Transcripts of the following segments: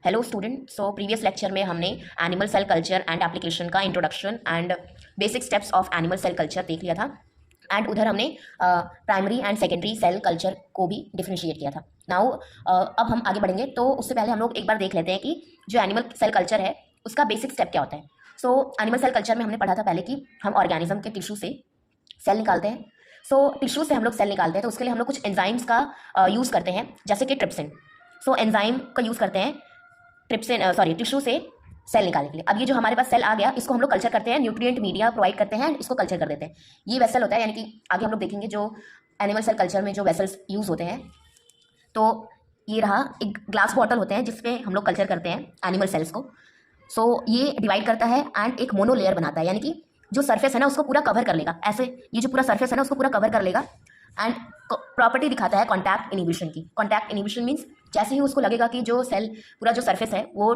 Hello student. So previous lecture में हमने animal cell culture and application का introduction and basic steps of animal cell culture देख लिया था एंड उधर हमने primary and secondary cell culture को भी डिफ्रेंशिएट किया था। नाउ अब हम आगे बढ़ेंगे, तो उससे पहले हम लोग एक बार देख लेते हैं कि जो एनिमल सेल कल्चर है उसका बेसिक स्टेप क्या होता है। सो एनिमल सेल कल्चर में हमने पढ़ा था पहले कि हम ऑर्गेनिज्म के टिश्यू से सेल निकालते हैं। सो टिश्यू से हम लोग सेल निकालते हैं तो उसके लिए हम लोग कुछ एंजाइम्स का यूज़ करते हैं, जैसे कि ट्रिप्सिन। सो एंजाइम का यूज़ करते हैं टिश्यू से सेल निकालने के लिए। अब ये जो हमारे पास सेल आ गया, इसको हम लोग कल्चर करते हैं, न्यूट्रिएंट मीडिया प्रोवाइड करते हैं, इसको कल्चर कर देते हैं। ये वेसल होता है, यानी कि आगे हम लोग देखेंगे जो एनिमल सेल कल्चर में जो वेसल्स यूज़ होते हैं। तो ये रहा एक ग्लास बॉटल होते हैं जिसमें हम लोग कल्चर करते हैं एनिमल सेल्स को। सो ये डिवाइड करता है एंड एक मोनोलेयर बनाता है, यानी कि जो सरफेस है ना उसको पूरा कवर कर लेगा। ऐसे ये जो पूरा सरफेस है ना उसको पूरा कवर कर लेगा एंड प्रॉपर्टी दिखाता है कॉन्टैक्ट इनिबिशन की। कॉन्टैक्ट इनिबिशन मीन्स जैसे ही उसको लगेगा कि जो सेल पूरा जो सरफेस है वो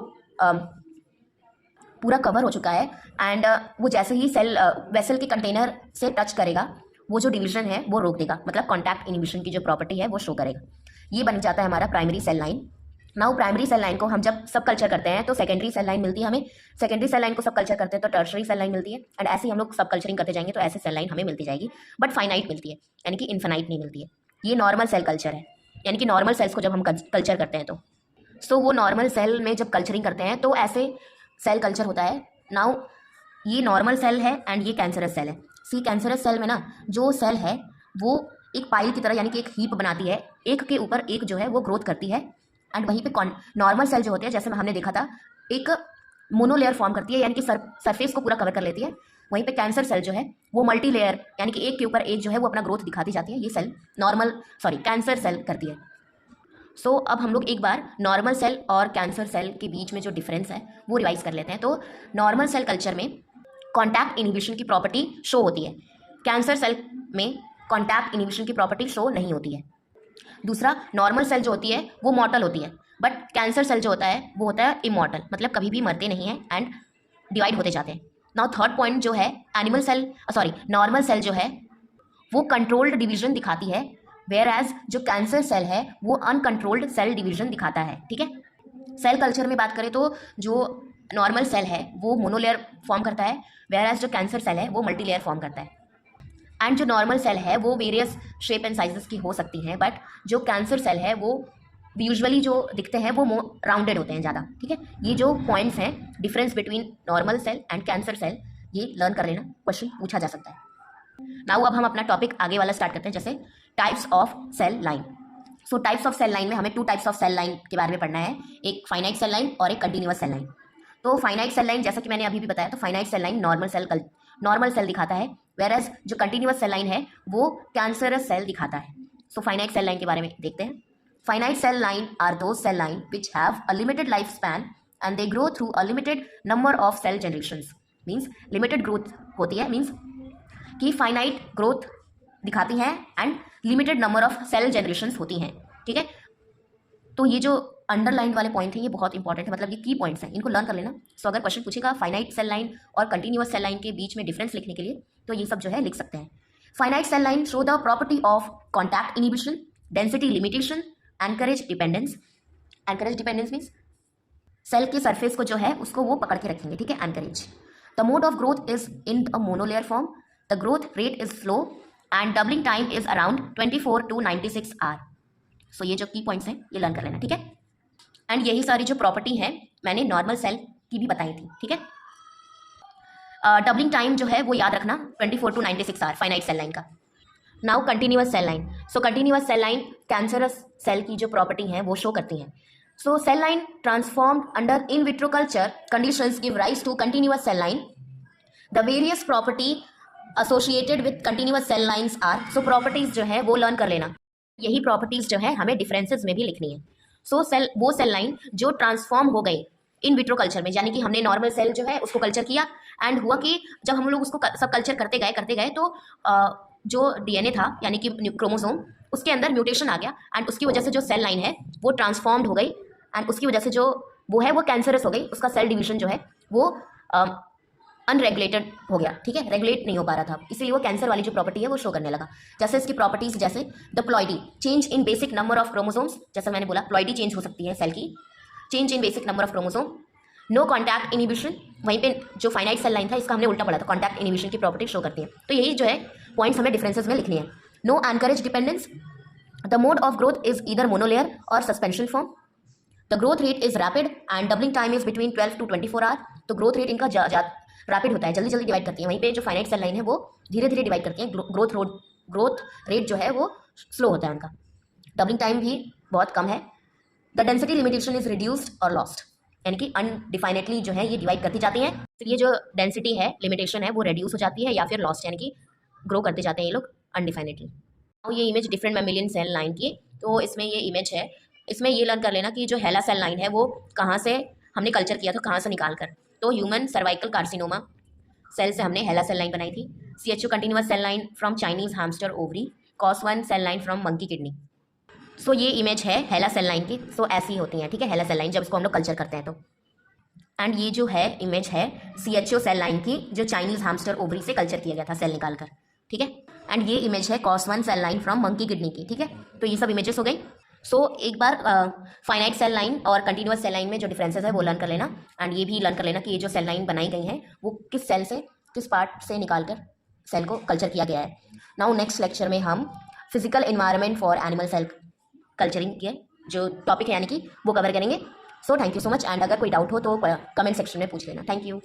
पूरा कवर हो चुका है एंड वो जैसे ही सेल वेसल के कंटेनर से टच करेगा, वो जो डिवीजन है वो रोक देगा, मतलब कॉन्टैक्ट इनिबिशन की जो प्रॉपर्टी है वो शो करेगा। ये बन जाता है हमारा primary cell line. Now primary cell line को हम जब सब कल्चर करते हैं तो सेकेंडरी सेल लाइन मिलती है हमें। सेकेंडरी सेल लाइन को सब कल्चर करते हैं तो टर्शरी सेल लाइन मिलती है एंड ऐसे ही हम लोग सब कल्चरिंग करते जाएंगे तो ऐसे सेल लाइन हमें मिलती जाएगी, बट फाइनाइट मिलती है, यानी कि इन्फिनाइट नहीं मिलती है। ये नॉर्मल सेल कल्चर है, यानी कि नॉर्मल सेल्स को जब हम कल्चर करते हैं तो वो नॉर्मल सेल में जब कल्चरिंग करते हैं तो ऐसे सेल कल्चर होता है। नाउ ये नॉर्मल सेल है एंड ये कैंसरस सेल है। सी कैंसरस सेल में ना जो सेल है वो एक पाइल की तरह, यानी कि एक हीप बनाती है, एक के ऊपर एक जो है वो ग्रोथ करती है एंड वहीं पे नॉर्मल सेल जो होते हैं, जैसे हमने देखा था, एक मोनोलेयर फॉर्म करती है, यानी कि सरफेस को पूरा कवर कर लेती है। वहीं पे कैंसर सेल जो है वो मल्टी लेयर, यानी कि एक के ऊपर एक जो है वो अपना ग्रोथ दिखाती जाती है। ये सेल कैंसर सेल करती है। सो अब हम लोग एक बार नॉर्मल सेल और कैंसर सेल के बीच में जो डिफरेंस है वो रिवाइज कर लेते हैं। तो नॉर्मल सेल कल्चर में कॉन्टैक्ट इनिबिशन की प्रॉपर्टी शो होती है, कैंसर सेल में कॉन्टैक्ट इनिबिशन की प्रॉपर्टी शो नहीं होती है। दूसरा, नॉर्मल सेल जो होती है वो मॉर्टल होती है, बट कैंसर सेल जो होता है वो होता है इमॉर्टल, मतलब कभी भी मरते नहीं हैं एंड डिवाइड होते जाते हैं। नाउ थर्ड पॉइंट जो है नॉर्मल सेल जो है वो कंट्रोल्ड डिवीजन दिखाती है, वेयर एज जो कैंसर सेल है वो अनकंट्रोल्ड सेल डिवीजन दिखाता है। ठीक है, सेल कल्चर में बात करें तो जो नॉर्मल सेल है वो मोनोलेयर फॉर्म करता है, वेयर एज जो कैंसर सेल है वो मल्टीलेयर फॉर्म करता है। एंड जो नॉर्मल सेल है वो वेरियस शेप एंड साइजेस की हो सकती हैं, बट जो कैंसर सेल है वो यूजुअली जो दिखते हैं वो राउंडेड होते हैं ज़्यादा। ठीक है, ये जो पॉइंट्स हैं difference between normal cell and cancer cell, ये लर्न कर लेना, क्वेश्चन पूछा जा सकता है। नाउ अब हम अपना टॉपिक आगे वाला स्टार्ट करते हैं, जैसे types of cell line. So types of cell line में हमें 2 टाइप्स ऑफ सेल लाइन के बारे में पढ़ना है, एक फाइनाइट सेल लाइन और एक कंटिन्यूअस सेल लाइन। तो फाइनाइट सेल लाइन, जैसा कि मैंने अभी भी बताया, तो finite cell line normal cell दिखाता है, वेयर एज जो कंटिन्यूअस सेल लाइन है वो कैंसरस सेल दिखाता है। सो फाइनाइट सेल लाइन के बारे में देखते हैं। Finite cell line are those cell line which have a limited life span and they grow through a limited number of cell generations. Means limited growth होती है, means कि finite growth दिखाती हैं and limited number of cell generations होती हैं। ठीक है, तो ये जो अंडरलाइन वाले पॉइंट हैं ये बहुत इंपॉर्टेंट है, मतलब ये की पॉइंट्स हैं, इनको लर्न कर लेना। सो अगर क्वेश्चन पूछेगा फाइनाइट सेल लाइन और कंटिन्यूअस सेल लाइन के बीच में डिफरेंस लिखने के लिए, तो ये सब जो है लिख सकते हैं। Finite cell line show the property of contact inhibition, density limitation, anchorage dependence. Anchorage dependence means cell के सरफेस को जो है उसको वो पकड़ के रखेंगे। ठीक है, anchorage. The mode of growth is in a monolayer form, the growth rate is slow and doubling time is around 24 to 96 hour. So ये जो की पॉइंट्स हैं ये लर्न कर लेना। ठीक है, एंड यही सारी जो प्रॉपर्टी है मैंने नॉर्मल सेल की भी बताई थी। ठीक है, डबलिंग टाइम जो है वो याद रखना 24 to 96 hour finite cell line का। Now continuous cell line. So continuous cell line cancerous cell की जो प्रॉपर्टी हैं वो शो करती हैं। So cell line transformed under in vitro culture conditions give rise to continuous cell line. The various property associated with continuous cell lines are. So properties जो है वो learn कर लेना, यही प्रॉपर्टीज जो है हमें डिफरेंसेस में भी लिखनी है। सो वो सेल लाइन जो ट्रांसफॉर्म हो गई इन विट्रो कल्चर में, यानी कि हमने नॉर्मल सेल जो है उसको कल्चर किया एंड हुआ कि जब हम लोग उसको सब कल्चर करते गए तो जो डीएनए था, यानी कि क्रोमोसोम, उसके अंदर म्यूटेशन आ गया एंड उसकी वजह से जो सेल लाइन है वो ट्रांसफॉर्म्ड हो गई एंड उसकी वजह से जो वो है वो कैंसरस हो गई, उसका सेल डिवीजन जो है वो अनरेगुलेटेड हो गया। ठीक है, रेगुलेट नहीं हो पा रहा था, इसीलिए वो कैंसर वाली जो प्रॉपर्टी है वो शो करने लगा। जैसे इसकी प्रॉपर्टीज, जैसे the ploidy change in basic number of chromosomes, जैसा मैंने बोला प्लॉइडी चेंज हो सकती है सेल की, change in basic number of chromosome, no contact inhibition. वहीं पे जो फाइनाइट सेल लाइन था इसका हमने उल्टा पढ़ा था, कॉन्टैक्ट इनिबिशन की प्रॉपर्टी शो करती है। तो यही जो है पॉइंट्स हमें डिफरेंसेस में लिखनी है। No anchorage dependence, the mode of growth is either monolayer और suspension form, the growth rate is rapid and doubling time is between 12 to 24 hour. तो ग्रोथ रेट इनका रैपिड होता है, जल्दी जल्दी डिवाइड करती है। वहीं पे जो फाइनाइट सेल लाइन है वो धीरे धीरे डिवाइड करती है, ग्रोथ रेट जो है वो स्लो होता है उनका, डबलिंग टाइम भी बहुत कम है। The density limitation is reduced और लॉस्ट, यानी कि अनडिफाइनेटली जो है ये डिवाइड करती जाती हैं। तो ये जो डेंसिटी है, लिमिटेशन है, वो रिड्यूस हो जाती है या फिर लॉस्ट, यानी कि ग्रो करते जाते हैं ये लोग अनडिफाइनेटली। और ये image different mammalian cell line की, तो इसमें ये इमेज है, इसमें ये लर्न कर लेना कि जो हेला सेल लाइन है वो कहाँ से हमने कल्चर किया था, कहाँ से निकाल कर। तो ह्यूमन सर्वाइकल कार्सिनोमा सेल से हमने हेला सेल लाइन बनाई थी। CHO continuous cell line from Chinese hamster ovary, COS1 cell line from monkey kidney. So ये इमेज है हेला सेल लाइन की। सो ऐसी होती हैं, ठीक है, हेला सेल लाइन जब इसको हम लोग कल्चर करते हैं तो। एंड ये जो है इमेज है CHO सेल लाइन की, जो चाइनीज हैमस्टर ओवरी से कल्चर किया गया था सेल निकाल कर, ठीक है। एंड ये इमेज है COS1 cell line from monkey kidney की, ठीक है। तो ये सब इमेजेस हो गई। सो एक बार फाइनाइट सेल लाइन और कंटिन्यूअस सेल लाइन में जो डिफरेंसेस है वो लर्न कर लेना। एंड ये भी लर्न कर लेना कि ये जो सेल लाइन बनाई गई है वो किस सेल से, किस पार्ट से निकाल कर सेल को कल्चर किया गया है। नाउ नेक्स्ट लेक्चर में हम physical environment for animal cell culturing के जो टॉपिक है यानी कि वो कवर करेंगे। So thank you so much. And अगर कोई डाउट हो तो कमेंट सेक्शन में पूछ लेना। Thank you.